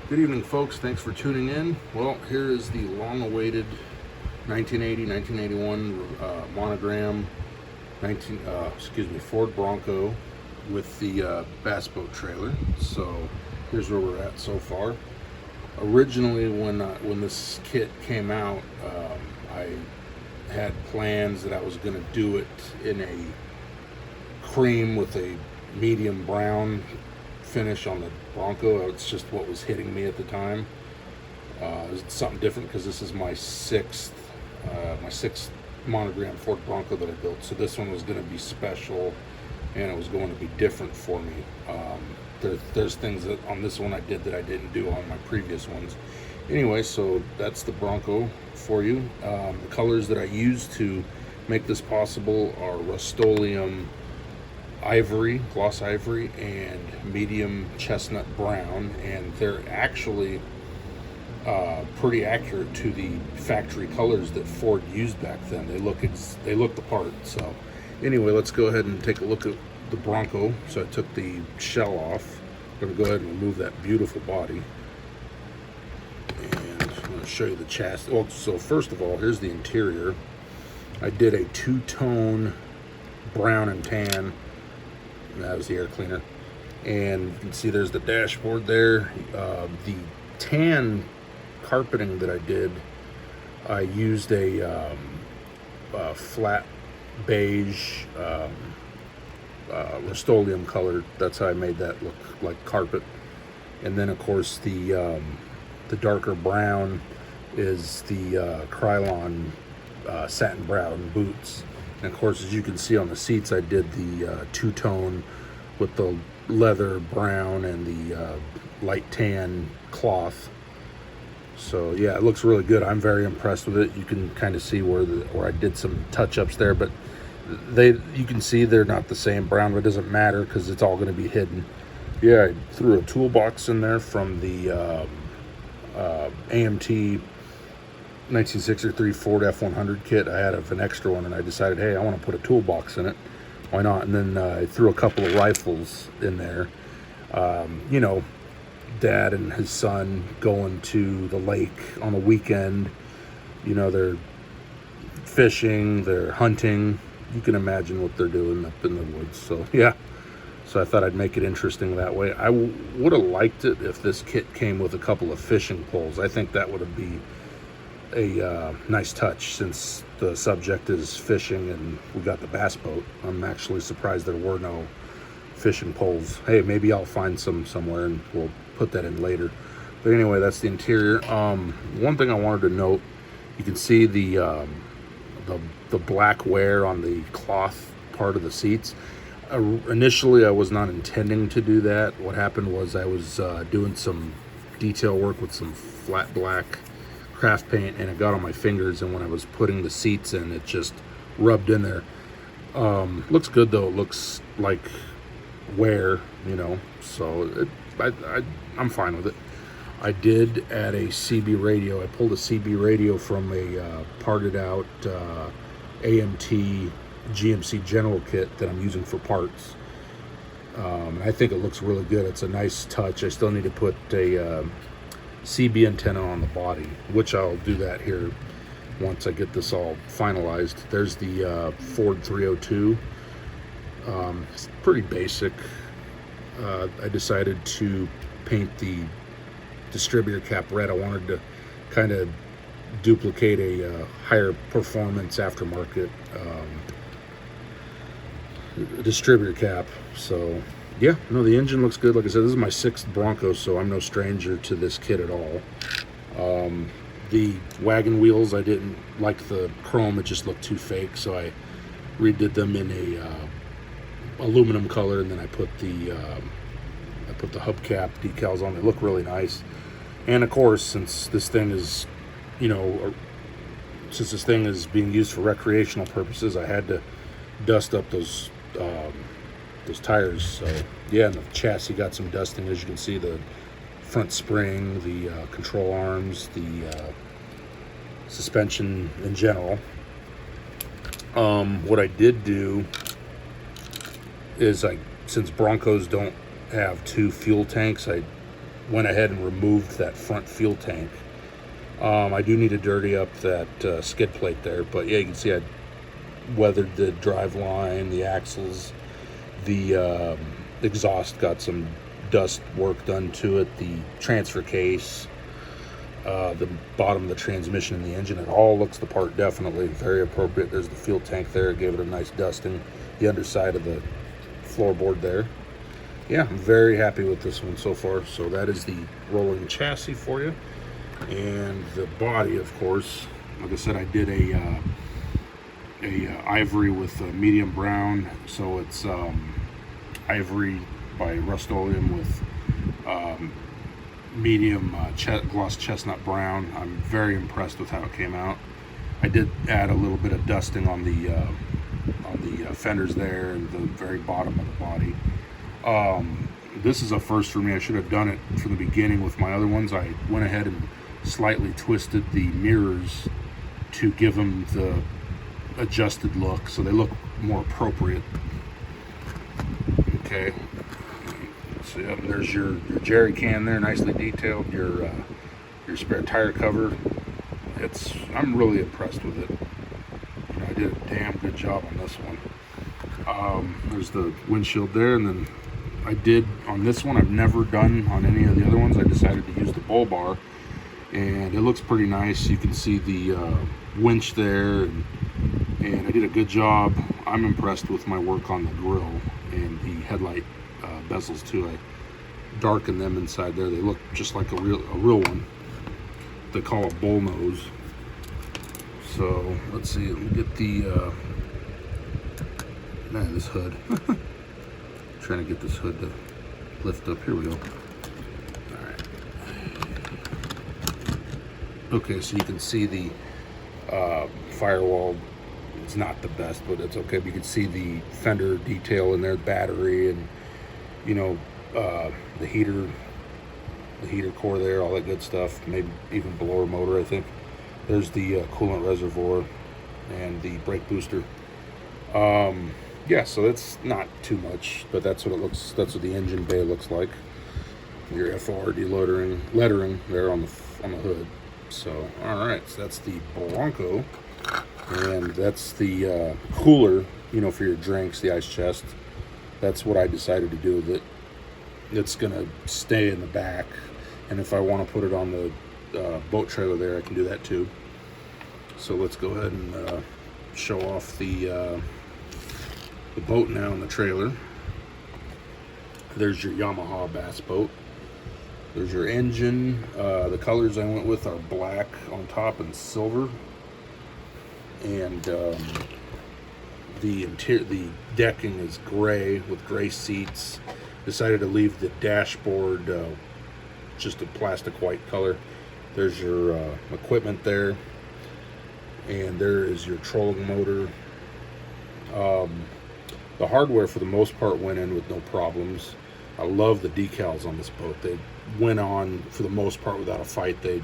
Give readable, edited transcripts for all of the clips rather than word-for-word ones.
Good evening, folks. Thanks for tuning in. Well, here is the long-awaited 1980-1981 Monogram Ford Bronco with the bass boat trailer. So here's where we're at so far. Originally, when this kit came out, I had plans that I was going to do it in a cream with a medium brown finish on the Bronco. It's just what was hitting me at the time. It's something different because this is my sixth Monogram Ford Bronco that I built. So this one was going to be special, and it was going to be different for me. There's things that on this one I did that I didn't do on my previous ones. Anyway, so that's the Bronco for you. The colors that I used to make this possible are Rustoleum Ivory, Gloss Ivory, and Medium Chestnut Brown, and they're actually pretty accurate to the factory colors that Ford used back then. They look the part. So anyway, let's go ahead and take a look at the Bronco. So I took the shell off. I'm going to go ahead and remove that beautiful body, and I'm going to show you the chassis. Well, so first of all, here's the interior. I did a two-tone brown and tan. That was the air cleaner, and you can see there's the dashboard there. The tan carpeting that I did, I used a flat beige Rustoleum color. That's how I made that look like carpet. And then of course the darker brown is the Krylon Satin Brown Boots. And of course, as you can see on the seats, I did the two-tone with the leather brown and the light tan cloth. So yeah, it looks really good. I'm very impressed with it. You can kind of see where I did some touch-ups there, but you can see they're not the same brown, but it doesn't matter because it's all going to be hidden. Yeah, I threw a toolbox in there from the AMT 1963 Ford F100 kit. I had an extra one, and I decided, hey, I want to put a toolbox in it. Why not? And then I threw a couple of rifles in there. You know, Dad and his son going to the lake on the weekend. You know, they're fishing, they're hunting. You can imagine what they're doing up in the woods. So yeah, so I thought I'd make it interesting that way. I would have liked it if this kit came with a couple of fishing poles. I think that would have been a nice touch, since the subject is fishing and we got the bass boat. I'm actually surprised there were no fishing poles. Hey, maybe I'll find some somewhere and we'll put that in later. But anyway, that's the interior. One thing I wanted to note, you can see the black wear on the cloth part of the seats. Initially, I was not intending to do that. What happened was I was doing some detail work with some flat black craft paint, and it got on my fingers, and when I was putting the seats in, it just rubbed in there. Looks good though. It looks like wear, you know, so I'm fine with it. I did add a CB radio. I pulled a CB radio from a parted out AMT GMC General kit that I'm using for parts. I think it looks really good. It's a nice touch. I still need to put a CB antenna on the body, which I'll do that here once I get this all finalized. There's the Ford 302. It's pretty basic. I decided to paint the distributor cap red. I wanted to kind of duplicate a higher performance aftermarket distributor cap. So yeah, no, the engine looks good. Like I said, this is my sixth Bronco, so I'm no stranger to this kit at all. The wagon wheels, I didn't like the chrome. It just looked too fake, so I redid them in a aluminum color, and then I put the hubcap decals on. They look really nice. And of course, since this thing is, you know, since this thing is being used for recreational purposes, I had to dust up those tires. So yeah, and the chassis got some dusting. As you can see, the front spring, the control arms, the suspension in general. What I did do is, since Broncos don't have two fuel tanks, I went ahead and removed that front fuel tank. I do need to dirty up that skid plate there, but yeah, you can see I weathered the drive line, the axles, the exhaust got some dust work done to it, the transfer case, the bottom of the transmission and the engine. It all looks the part, definitely very appropriate. There's the fuel tank there, gave it a nice dusting, the underside of the floorboard there. Yeah, I'm very happy with this one so far. So that is the rolling chassis for you. And the body, of course, like I said, I did a ivory with a medium brown, so it's ivory by Rustoleum with medium gloss chestnut brown. I'm very impressed with how it came out. I did add a little bit of dusting on the fenders there and the very bottom of the body. This is a first for me. I should have done it from the beginning with my other ones. I went ahead and slightly twisted the mirrors to give them the adjusted look, so they look more appropriate. Okay, so yeah, there's your jerry can there, nicely detailed. Your spare tire cover. I'm really impressed with it. I did a damn good job on this one. There's the windshield there, and then I did on this one. I've never done on any of the other ones. I decided to use the bull bar, and it looks pretty nice. You can see the winch there, and I did a good job. I'm impressed with my work on the grill and the headlight bezels too. I darkened them inside there. They look just like a real one. They call it bull nose. So let's see. Let me get the this hood. Trying to get this hood to lift up. Here we go. All right. Okay, so you can see the firewall. It's not the best, but it's okay. But you can see the fender detail in there, battery, and the heater core there, all that good stuff. Maybe even blower motor, I think. There's the coolant reservoir and the brake booster. Yeah, so that's not too much, but that's what it looks. That's what the engine bay looks like. Your FRD lettering there on the hood. So, all right, so that's the Bronco, and that's the cooler, for your drinks, the ice chest. That's what I decided to do with it. It's gonna stay in the back, and if I want to put it on the boat trailer there, I can do that too. So let's go ahead and show off the boat now in the trailer. There's your Yamaha bass boat. There's your engine. The colors I went with are black on top and silver. And the decking is gray with gray seats. Decided to leave the dashboard just a plastic white color. There's your equipment there, and there is your trolling motor. The hardware for the most part went in with no problems. I love the decals on this boat. They went on for the most part without a fight. They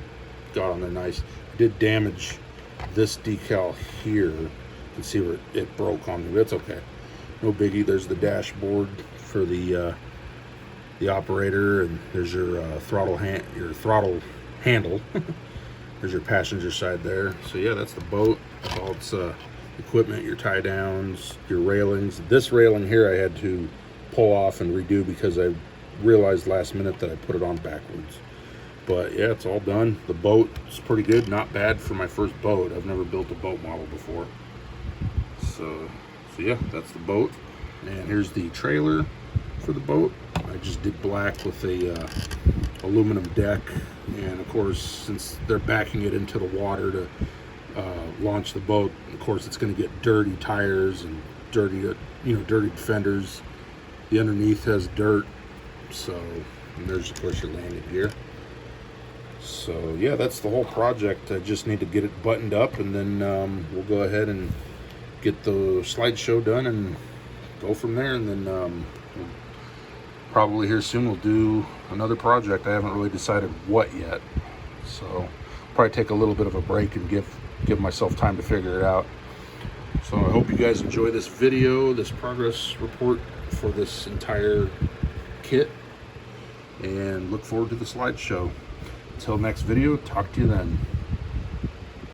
got on there nice. I did damage this decal here. You can see where it broke on me. That's okay, no biggie. There's the dashboard for the operator, and there's your throttle handle. There's your passenger side there. So yeah, that's the boat. All its equipment, your tie downs, your railings. This railing here I had to pull off and redo because I realized last minute that I put it on backwards. But yeah, it's all done. The boat is pretty good, not bad for my first boat. I've never built a boat model before. So yeah, that's the boat. And here's the trailer for the boat. I just did black with a aluminum deck, and of course, since they're backing it into the water to launch the boat, of course it's going to get dirty tires and dirty fenders. The underneath has dirt, so, and there's of course your landing gear. So yeah, that's the whole project. I just need to get it buttoned up, and then we'll go ahead and get the slideshow done and go from there. And then we'll probably here soon we'll do another project. I haven't really decided what yet, so probably take a little bit of a break and give myself time to figure it out. So I hope you guys enjoy this video, this progress report for this entire kit. and look forward to the slideshow. Until next video, talk to you then.